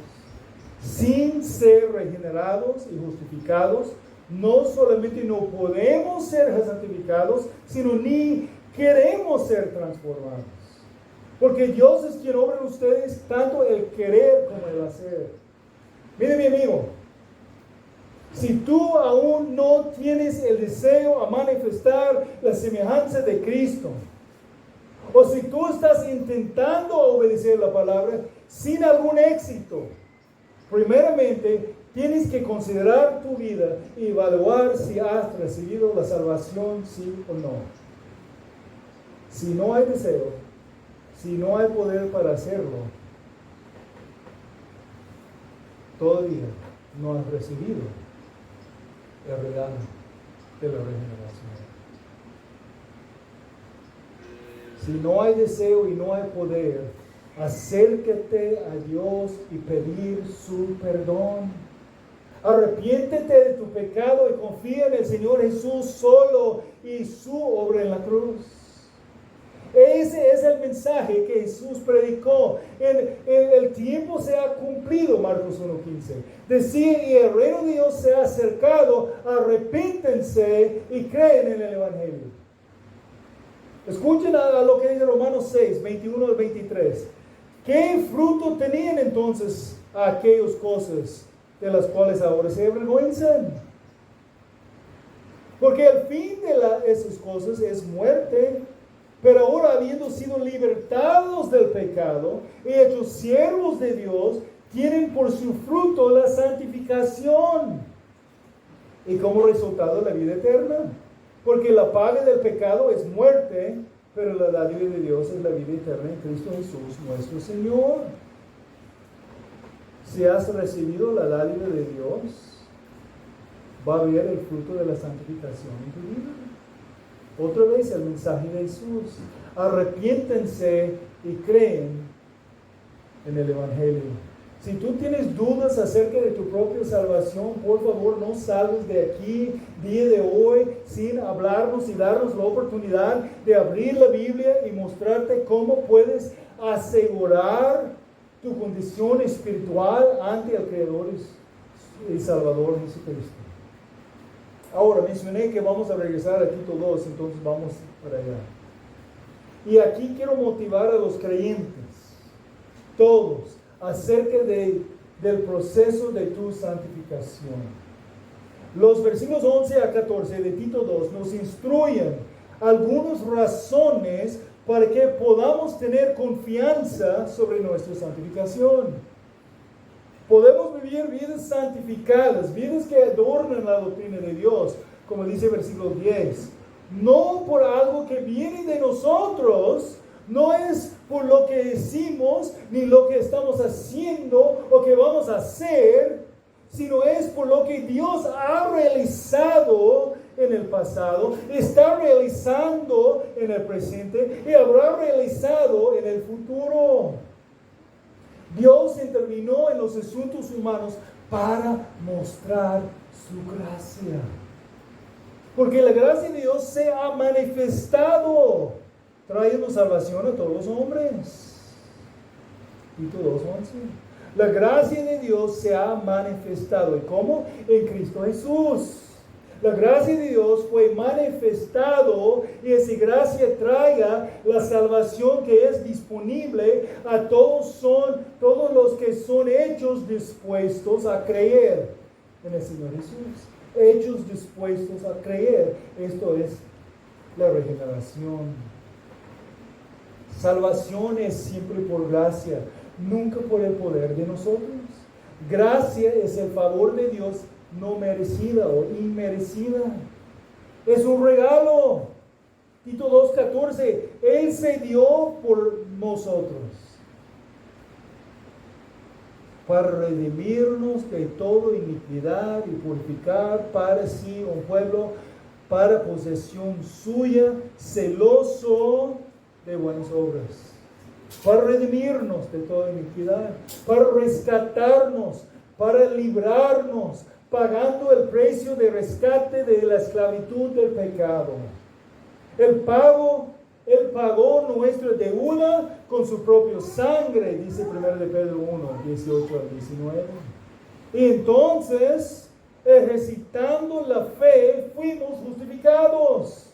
Sin ser regenerados y justificados, no solamente no podemos ser santificados, sino ni queremos ser transformados. Porque Dios es quien obra en ustedes tanto el querer como el hacer. Mire, mi amigo, si tú aún no tienes el deseo a manifestar la semejanza de Cristo, o si tú estás intentando obedecer la palabra sin algún éxito, primeramente, tienes que considerar tu vida y evaluar si has recibido la salvación, sí o no. Si no hay deseo, si no hay poder para hacerlo, todavía no has recibido el regalo de la regeneración. Si no hay deseo y no hay poder, acércate a Dios y pedir su perdón. Arrepiéntete de tu pecado y confía en el Señor Jesús solo y su obra en la cruz. Ese es el mensaje que Jesús predicó. El tiempo se ha cumplido, Marcos 1:15. Decía, y el reino de Dios se ha acercado, arrepéntense y creen en el Evangelio. Escuchen a lo que dice Romanos 6, 21 al 23. ¿Qué fruto tenían entonces aquellas cosas de las cuales ahora se avergüenzan? Porque el fin de esas cosas es muerte. Pero ahora, habiendo sido libertados del pecado y hechos siervos de Dios, tienen por su fruto la santificación. Y como resultado la vida eterna. Porque la paga del pecado es muerte, pero la dádiva de Dios es la vida eterna en Cristo Jesús, nuestro Señor. Si has recibido la dádiva de Dios, va a haber el fruto de la santificación en tu vida. Otra vez el mensaje de Jesús. Arrepiéntense y creen en el Evangelio. Si tú tienes dudas acerca de tu propia salvación, por favor no salgas de aquí día de hoy sin hablarnos y darnos la oportunidad de abrir la Biblia y mostrarte cómo puedes asegurar tu condición espiritual ante el Creador y Salvador Jesucristo. Ahora, mencioné que vamos a regresar aquí todos, entonces vamos para allá. Y aquí quiero motivar a los creyentes, todos, acerca del proceso de tu santificación. Los versículos 11 a 14 de Tito 2 nos instruyen algunas razones para que podamos tener confianza sobre nuestra santificación. Podemos vivir vidas santificadas, vidas que adornan la doctrina de Dios, como dice el versículo 10. No por algo que viene de nosotros, no es por lo que decimos, ni lo que estamos haciendo o que vamos a hacer, sino es por lo que Dios ha realizado en el pasado, está realizando en el presente y habrá realizado en el futuro. Dios intervino en los asuntos humanos para mostrar su gracia. Porque la gracia de Dios se ha manifestado, trayendo salvación a todos los hombres. Tito 2:11. La gracia de Dios se ha manifestado. ¿Y cómo? En Cristo Jesús. La gracia de Dios fue manifestado y esa gracia traiga la salvación que es disponible a todos los que son hechos dispuestos a creer en el Señor Jesús. Hechos dispuestos a creer. Esto es la regeneración. Salvación es siempre por gracia, nunca por el poder de nosotros. Gracia es el favor de Dios no merecida o inmerecida. Es un regalo. Tito 2:14. Él se dio por nosotros para redimirnos de toda iniquidad y purificar para sí un pueblo para posesión suya, celoso de buenas obras. Para redimirnos de toda iniquidad, para rescatarnos, para librarnos, pagando el precio de rescate de la esclavitud del pecado. Él pagó nuestra deuda con su propia sangre, dice 1 de Pedro 1, 18 al 19. Y entonces, ejercitando la fe, fuimos justificados.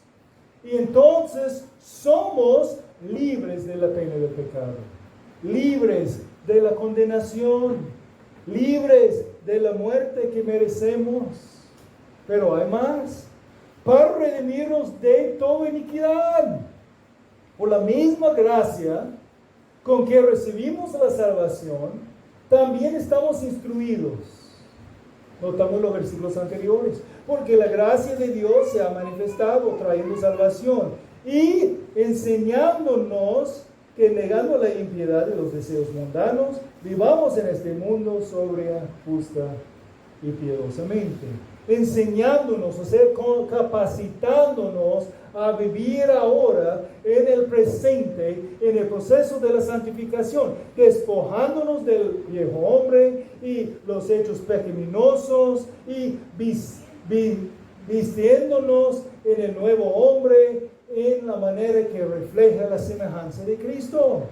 Y entonces somos libres de la pena del pecado, libres de la condenación, libres de la muerte que merecemos. Pero hay más, para redimirnos de toda iniquidad. Por la misma gracia con que recibimos la salvación, también estamos instruidos. Notamos los versículos anteriores. Porque la gracia de Dios se ha manifestado trayendo salvación y enseñándonos que negando la impiedad de los deseos mundanos, vivamos en este mundo sobria, justa y piadosamente. Enseñándonos, o sea, capacitándonos a vivir ahora en el presente, en el proceso de la santificación, despojándonos del viejo hombre y los hechos pecaminosos y vistiéndonos en el nuevo hombre en la manera que refleja la semejanza de Cristo.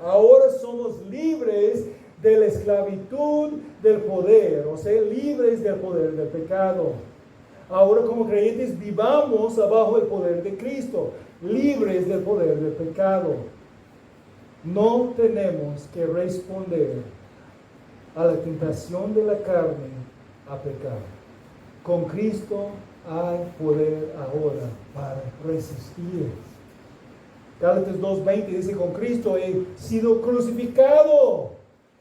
Ahora somos libres de la esclavitud del poder, o sea, libres del poder del pecado. Ahora como creyentes vivamos abajo del poder de Cristo, libres del poder del pecado. No tenemos que responder a la tentación de la carne a pecar. Con Cristo hay poder ahora para resistir. Gálatas 2:20 dice, con Cristo he sido crucificado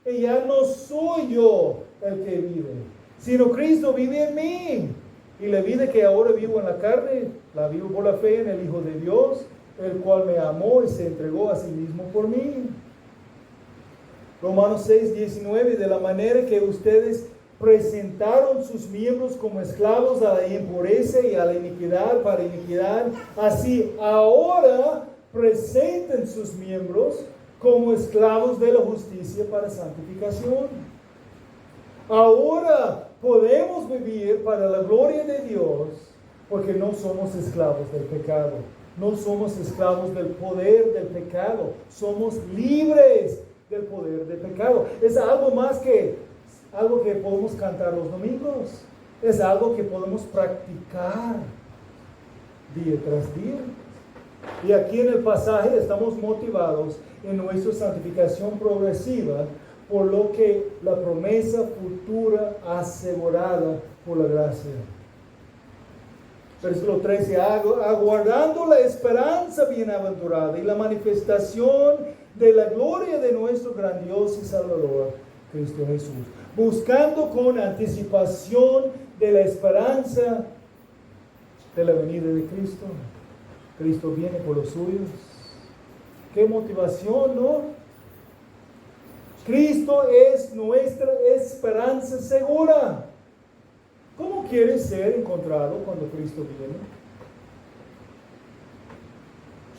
y ya no soy yo el que vive, sino Cristo vive en mí. Y la vida que ahora vivo en la carne, la vivo por la fe en el Hijo de Dios, el cual me amó y se entregó a sí mismo por mí. Romanos 6:19, de la manera que ustedes presentaron sus miembros como esclavos a la impureza y a la iniquidad para iniquidad, así ahora presenten sus miembros como esclavos de la justicia para santificación. Ahora podemos vivir para la gloria de Dios porque no somos esclavos del pecado, no somos esclavos del poder del pecado, somos libres del poder del pecado. Es algo más que algo que podemos cantar los domingos, es algo que podemos practicar día tras día. Y aquí en el pasaje estamos motivados en nuestra santificación progresiva por lo que la promesa futura asegurada por la gracia. Versículo 13, aguardando la esperanza bienaventurada y la manifestación de la gloria de nuestro grandioso y Salvador, Cristo Jesús, buscando con anticipación de la esperanza de la venida de Cristo. Cristo viene por los suyos. Qué motivación, ¿no? Cristo es nuestra esperanza segura. ¿Cómo quieres ser encontrado cuando Cristo viene?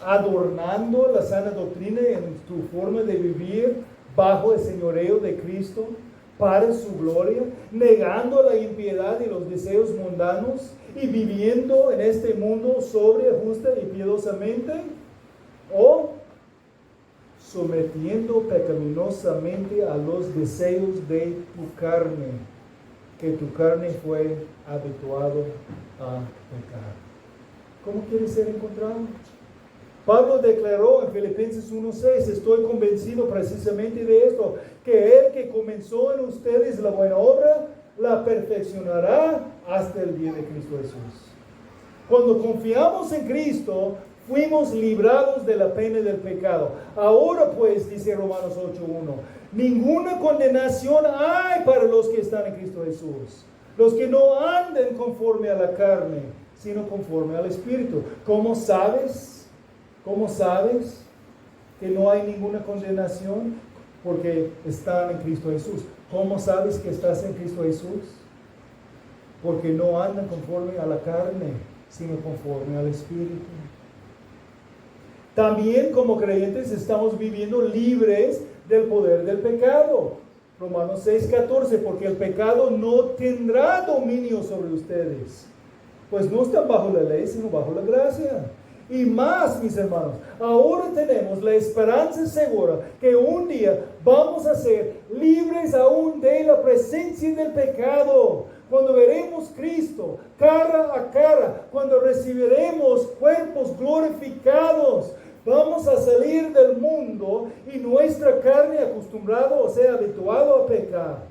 Adornando la sana doctrina en tu forma de vivir bajo el señoreo de Cristo para su gloria, negando la impiedad y los deseos mundanos y viviendo en este mundo sobria, justa y piadosamente, o sometiendo pecaminosamente a los deseos de tu carne, que tu carne fue habituado a pecar. ¿Cómo quieres ser encontrado? Pablo declaró en Filipenses 1:6, estoy convencido precisamente de esto, que el que comenzó en ustedes la buena obra, la perfeccionará hasta el día de Cristo Jesús. Cuando confiamos en Cristo, fuimos librados de la pena del pecado. Ahora pues, dice Romanos 8:1, ninguna condenación hay para los que están en Cristo Jesús, los que no andan conforme a la carne, sino conforme al Espíritu. ¿Cómo sabes? ¿Cómo sabes que no hay ninguna condenación? Porque están en Cristo Jesús. ¿Cómo sabes que estás en Cristo Jesús? Porque no andan conforme a la carne, sino conforme al Espíritu. También como creyentes estamos viviendo libres del poder del pecado. Romanos 6:14, porque el pecado no tendrá dominio sobre ustedes, pues no están bajo la ley, sino bajo la gracia. Y más, mis hermanos, ahora tenemos la esperanza segura que un día vamos a ser libres aún de la presencia del pecado. Cuando veremos a Cristo cara a cara, cuando recibiremos cuerpos glorificados, vamos a salir del mundo y nuestra carne acostumbrado, o sea, habituado a pecar.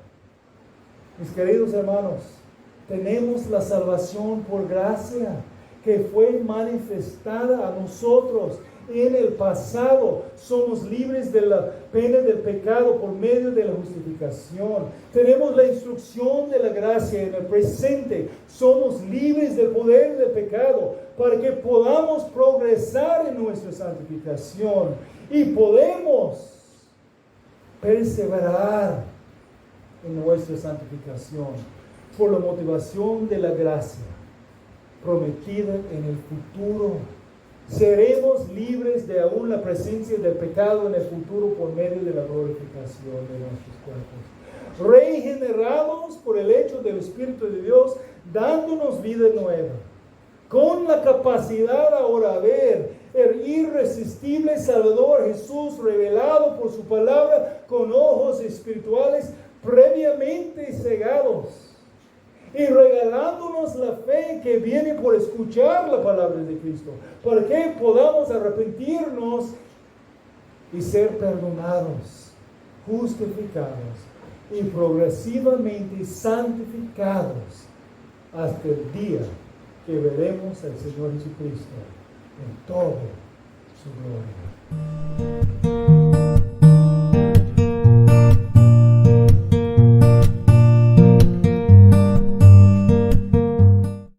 Mis queridos hermanos, tenemos la salvación por gracia, que fue manifestada a nosotros en el pasado. Somos libres de la pena del pecado por medio de la justificación. Tenemos la instrucción de la gracia en el presente. Somos libres del poder del pecado para que podamos progresar en nuestra santificación y podemos perseverar en nuestra santificación por la motivación de la gracia prometida en el futuro. Seremos libres de aún la presencia del pecado en el futuro por medio de la glorificación de nuestros cuerpos. Regenerados por el hecho del Espíritu de Dios, dándonos vida nueva. Con la capacidad ahora de ver el irresistible Salvador Jesús revelado por su palabra con ojos espirituales previamente cegados. Y regalándonos la fe que viene por escuchar la palabra de Cristo, para que podamos arrepentirnos y ser perdonados, justificados y progresivamente santificados hasta el día que veremos al Señor Jesucristo en toda su gloria.